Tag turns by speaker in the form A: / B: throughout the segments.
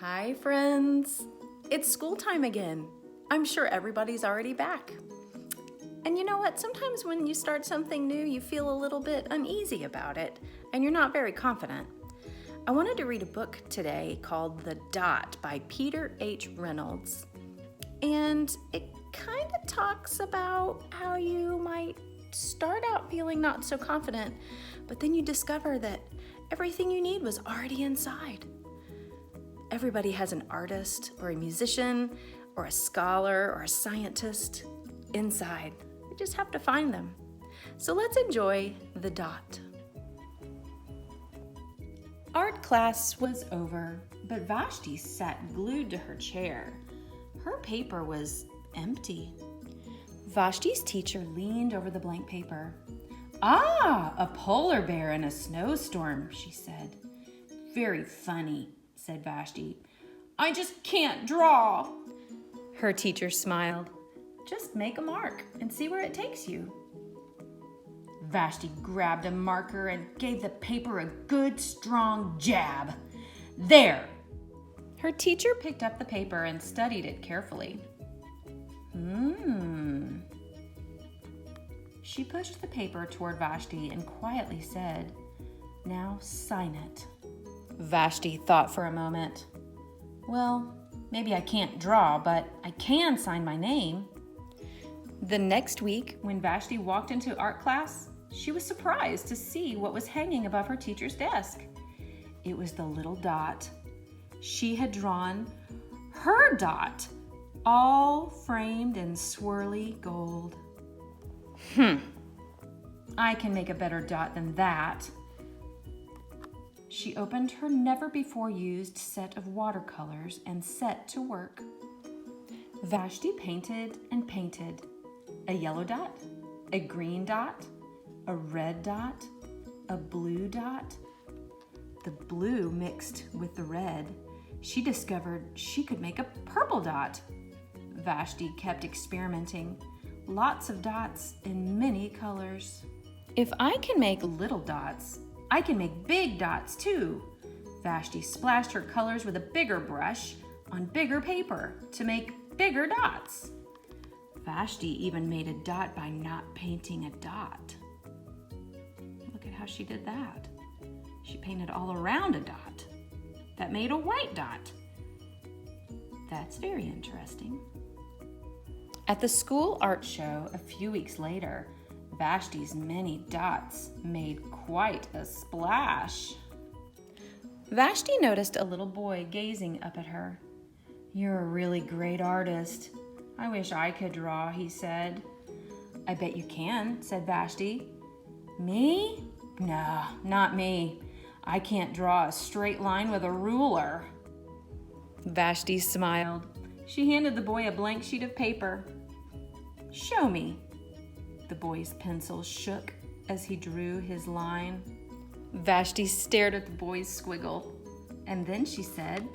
A: Hi, friends. It's school time again. I'm sure everybody's already back. And you know what? Sometimes when you start something new, you feel a little bit uneasy about it, and you're not very confident. I wanted to read a book today called The Dot by Peter H. Reynolds. And it kind of talks about how you might start out feeling not so confident, but then you discover that everything you need was already inside. Everybody has an artist or a musician or a scholar or a scientist inside. You just have to find them. So let's enjoy The Dot. Art class was over, but Vashti sat glued to her chair. Her paper was empty. Vashti's teacher leaned over the blank paper. "Ah, a polar bear in a snowstorm," she said. "Very funny," said Vashti. "I just can't draw." Her teacher smiled. "Just make a mark and see where it takes you." Vashti grabbed a marker and gave the paper a good strong jab. "There!" Her teacher picked up the paper and studied it carefully. She pushed the paper toward Vashti and quietly said, "Now sign it." Vashti thought for a moment. "Well, maybe I can't draw, but I can sign my name." The next week, when Vashti walked into art class, she was surprised to see what was hanging above her teacher's desk. It was the little dot. She had drawn her dot, all framed in swirly gold. I can make a better dot than that." She opened her never-before-used set of watercolors and set to work. Vashti painted and painted. A yellow dot, a green dot, a red dot, a blue dot. The blue mixed with the red. She discovered she could make a purple dot. Vashti kept experimenting. Lots of dots in many colors. "If I can make little dots, I can make big dots too." Vashti splashed her colors with a bigger brush on bigger paper to make bigger dots. Vashti even made a dot by not painting a dot. Look at how she did that. She painted all around a dot. That made a white dot. That's very interesting. At the school art show a few weeks later, Vashti's many dots made quite a splash. Vashti noticed a little boy gazing up at her. "You're a really great artist. I wish I could draw," he said. "I bet you can," said Vashti. "Me? No, not me. I can't draw a straight line with a ruler." Vashti smiled. She handed the boy a blank sheet of paper. "Show me." The boy's pencil shook as he drew his line. Vashti stared at the boy's squiggle, and then she said,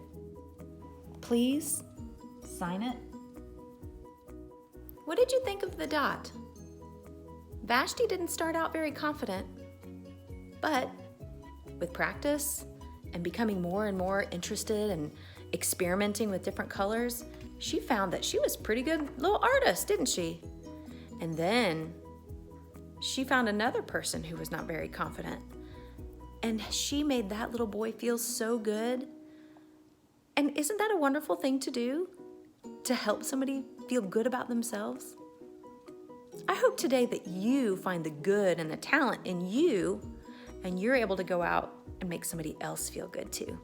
A: "Please, sign it." What did you think of the dot? Vashti didn't start out very confident, but with practice and becoming more and more interested and experimenting with different colors, she found that she was a pretty good little artist, didn't she? And then she found another person who was not very confident. And she made that little boy feel so good. And isn't that a wonderful thing to do? To help somebody feel good about themselves? I hope today that you find the good and the talent in you, and you're able to go out and make somebody else feel good too.